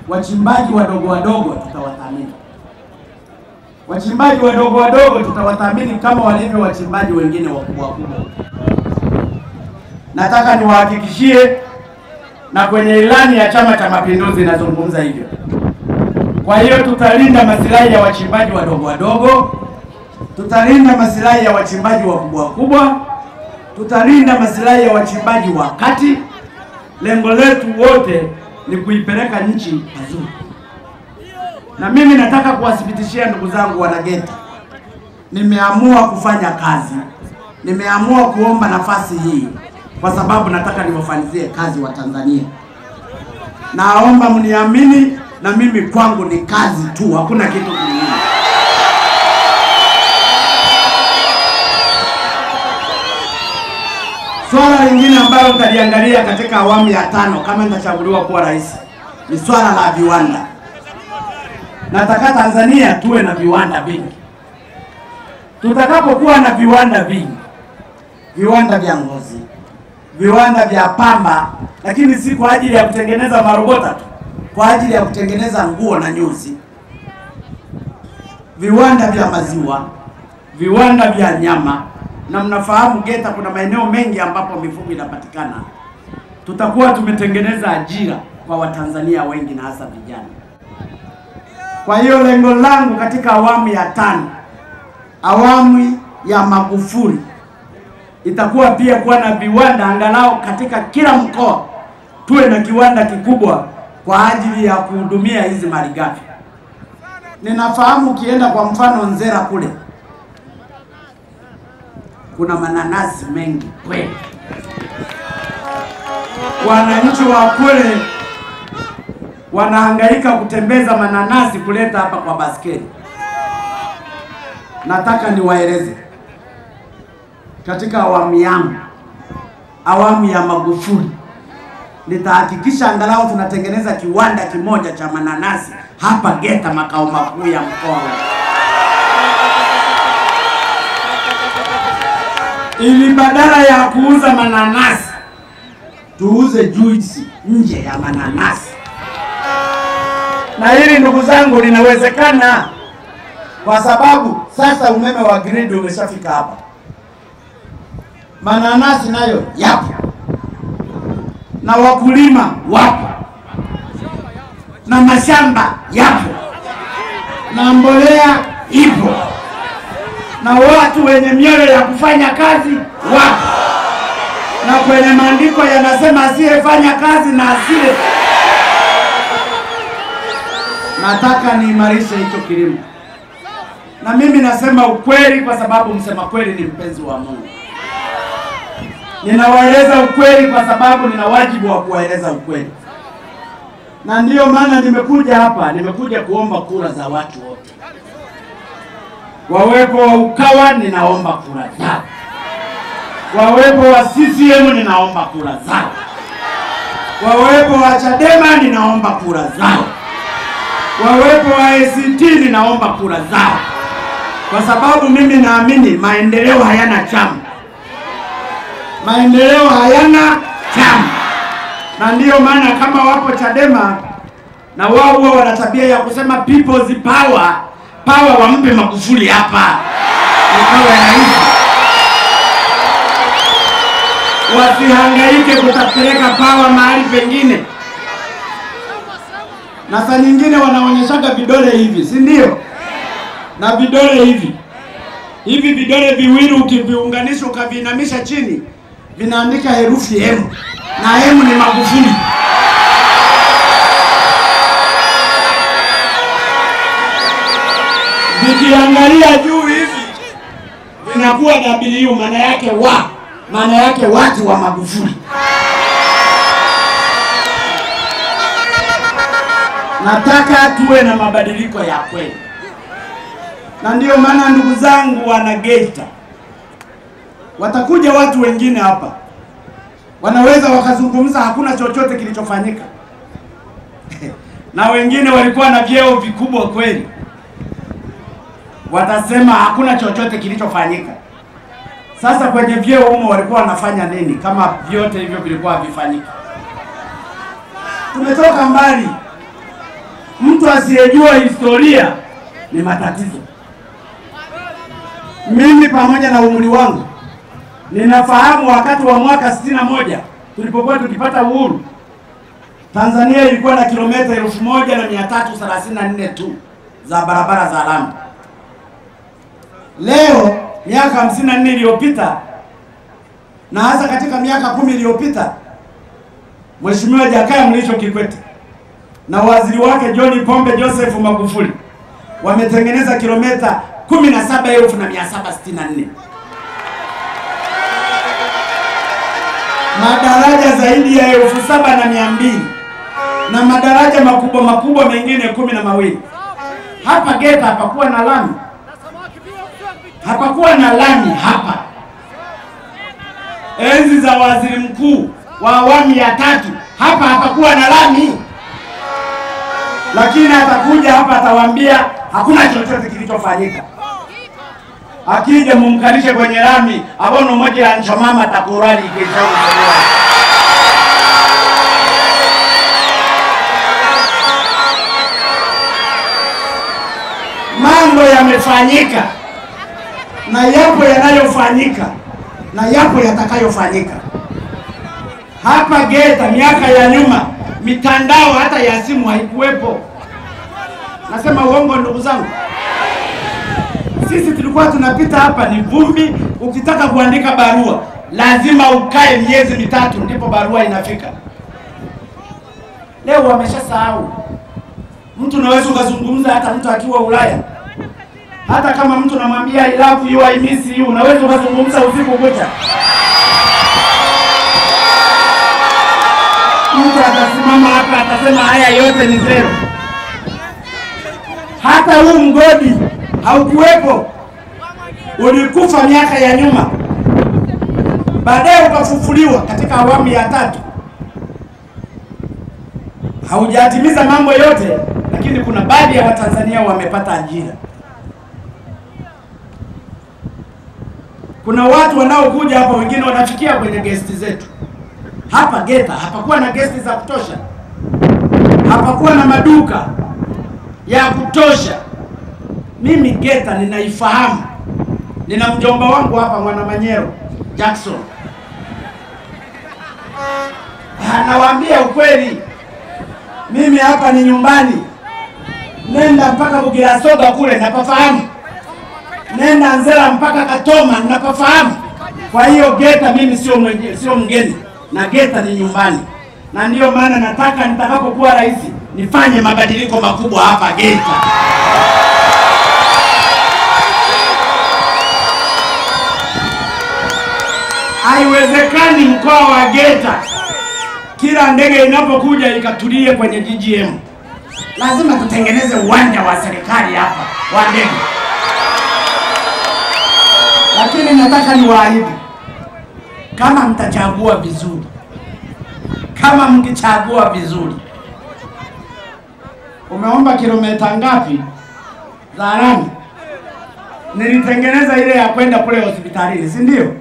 wachimbaji wadogo wadogo tutawathamini. Wachimbaji wadogo wadogo tutawathamini kama walivyo wachimbaji wengine wakubwa wakubwa. Nataka niwahakikishie, na kwenye ilani ya Chama cha Mapinduzi inazungumza hivyo. Kwa hiyo tutalinda maslahi ya wachimbaji wadogo wadogo, tutalinda maslahi ya wachimbaji wakubwa wakubwa, tutalinda maslahi ya wachimbaji wa kati. Lengo letu wote ni kuipeleka nchi pazuri. Na mimi nataka kuwathibitishia ndugu zangu Wanageta, nimeamua kufanya kazi, nimeamua kuomba nafasi hii kwa sababu nataka niwafanyizie kazi wa Tanzania. Naomba mniamini, na mimi kwangu ni kazi tu, hakuna kitu kingine. Swala lingine ambalo nitaliangalia katika awamu ya 5 kama nitachaguliwa kuwa rais ni swala la viwanda. Nataka Tanzania tuwe na viwanda vingi. Tutakapokuwa na viwanda vingi, viwanda vya ngozi, viwanda vya pamba, lakini si kwa ajili ya kutengeneza marobota tu, kwa ajili ya kutengeneza nguo na nyuzi, viwanda vya maziwa, viwanda vya nyama, na mnafahamu Geita kuna maeneo mengi ambapo mifugo inapatikana. Tutakuwa tumetengeneza ajira kwa Watanzania wengi na hasa vijana. Kwa hiyo lengo langu katika awamu ya 5, awamu ya Magufuli, itakuwa pia kuwa na viwanda angalau katika kila mkoa. Tuwe na kiwanda kikubwa kwa ajili ya kuhudumia hizi malighafi. Ninafahamu ukienda kwa mfano Nzera kule, kuna mananasi mengi kweli. Wananchi wa kule wanahangaika kutembeza mananasi kuleta hapa kwa baskeli. Nataka niwaeleze, katika awamu yangu, awamu ya Magufuli, nitahakikisha angalau tunatengeneza kiwanda kimoja cha mananasi hapa Geita, makao makuu ya mkoa. Ili badala ya kuuza mananasi, tuuze juice nje ya mananasi. Na hili ndugu zangu linawezekana kwa sababu sasa umeme wa grid umeshafika hapa. Mananasi nayo yapo, na wakulima wapo, na mashamba yapo, na mbolea ipo, na watu wenye mioyo ya kufanya kazi wapo. Na kwenye maandiko yanasema asiyefanya kazi na asile. Nataka niimarishe hicho kilimo. Na mimi nasema ukweli kwa sababu msema kweli ni mpenzi wa Mungu. Ninawaeleza ukweli kwa sababu nina wajibu wa kuwaeleza ukweli. Na ndiyo maana nimekuja hapa, nimekuja kuomba kura za watu wote. Wawepo wa Ukawa ninaomba kura zao. Wawepo wa CCM ninaomba kura zao. Wawepo wa Chadema ninaomba kura zao. Wawepo wa ACT ninaomba kura zao. Kwa sababu mimi naamini maendeleo hayana chama. Maendeleo hayana chama. Na ndiyo maana kama wapo Chadema na wao huwa wana tabia ya kusema people's power, power wampe Magufuli hapa. Ukawa rais. Wasihangaike kutapeleka power mahali pengine. Na saa nyingine wanaonyeshaga vidole hivi, si ndio? Na vidole hivi. Hivi vidole viwili ukiviunganisha ukaviinamisha chini, vinaandika herufi M. Na M ni Magufuli. Vikiangalia juu hivi vinakuwa W, maana yake wa, maana yake watu wa Magufuli. Nataka tuwe na mabadiliko ya kweli. Na ndiyo maana ndugu zangu Wanageita, watakuja watu wengine hapa, wanaweza wakazungumza hakuna chochote kilichofanyika. Na wengine walikuwa na vyeo vikubwa kweli, watasema hakuna chochote kilichofanyika. Sasa kwenye vyeo humo walikuwa wanafanya nini kama vyote hivyo vilikuwa havifanyiki? Tumetoka mbali. Mtu asiyejua historia ni matatizo. Mimi pamoja na umri wangu ninafahamu wakati wa mwaka 61 tulipokuwa tukipata uhuru, Tanzania ilikuwa na kilomita 1334 tu za barabara za lami. Leo miaka 54 iliyopita na hasa katika miaka 10 iliyopita, Mheshimiwa Jakaya Mrisho Kikwete na waziri wake John Pombe Joseph Magufuli wametengeneza kilomita 17,764. Madaraja zaidi ya 7,200 na madaraja makubwa makubwa mengine 12. Hapa Geita hapakuwa na lami. Hapakuwa na lami hapa. Enzi za waziri mkuu wa awamu ya 3 hapa hapakuwa na lami. Lakini atakuja hapa atawaambia hakuna chochote kilichofanyika. Akija mumkalishe kwenye lami, abono moja ya nchamama takurali ikisha. Mambo yamefanyika na yapo yanayofanyika na yapo yatakayofanyika. Hapa Geita miaka ya nyuma mitandao hata ya simu haikuwepo. Nasema uongo ndugu zangu? Sisi tulikuwa tunapita hapa ni vumbi, ukitaka kuandika barua lazima ukae miezi 3 ndipo barua inafika. Leo wameshasahau. Mtu unaweza ukazungumza hata mtu akiwa Ulaya. Hata kama mtu namwambia I love you, I miss you, unaweza ukazungumza usiku kucha. Mtu atasimama hapa atasema haya yote ni zero. Hata huu mgodi haukuwepo. Ulikufa miaka ya nyuma. Baadaye ukafufuliwa katika awamu ya 3. Haujatimiza mambo yote, lakini kuna baadhi ya Watanzania wamepata ajira. Kuna watu wanaokuja hapa wengine wanafikia kwenye guest zetu. Hapa Geita hapakuwa na guest za kutosha. Hapakuwa na maduka ya kutosha. Mimi Geita ninaifahamu. Nina mjomba wangu hapa Mwanamanyero, Jackson. Anawaambia ukweli. Mimi hapa ni nyumbani. Nenda mpaka Bugirasoga kule napafahamu. Nenda Nzera mpaka Katoma napafahamu. Kwa hiyo Geita mimi sio mgeni. Na Geita ni nyumbani. Na ndiyo maana nataka nitakapokuwa rais nifanye mabadiliko makubwa hapa Geita. Haiwezekani mkoa wa Geita kila ndege inapokuja ikatulie kwenye GGM. Lazima tutengeneze uwanja wa serikali hapa wa ndege. Lakini nataka niwaahidi, kama mtachagua vizuri, kama mkichagua vizuri. Umeomba kilomita ngapi za lami? Nilitengeneza ile ya kwenda kule hospitalini, si ndio?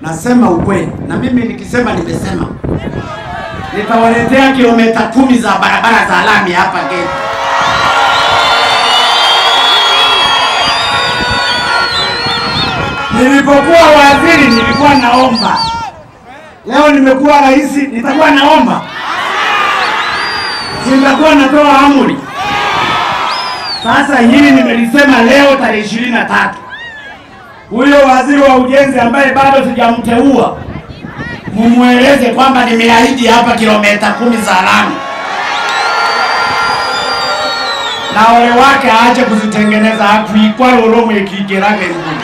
Nasema ukweli, na mimi nikisema nimesema. Nitawaletea kilomita 10 za barabara za lami hapa Geita. Nilipokuwa waziri nilikuwa naomba. Leo nimekuwa rais nitakuwa naomba. Nitakuwa natoa amri. Sasa hili nimelisema leo tarehe 23. Huyo waziri wa ujenzi ambaye bado sijamteua, mumueleze kwamba nimeahidi hapa kilomita 10 za lami. Na ole wake aache kuzitengeneza hapo ikwalo romo ikigerage ngumu.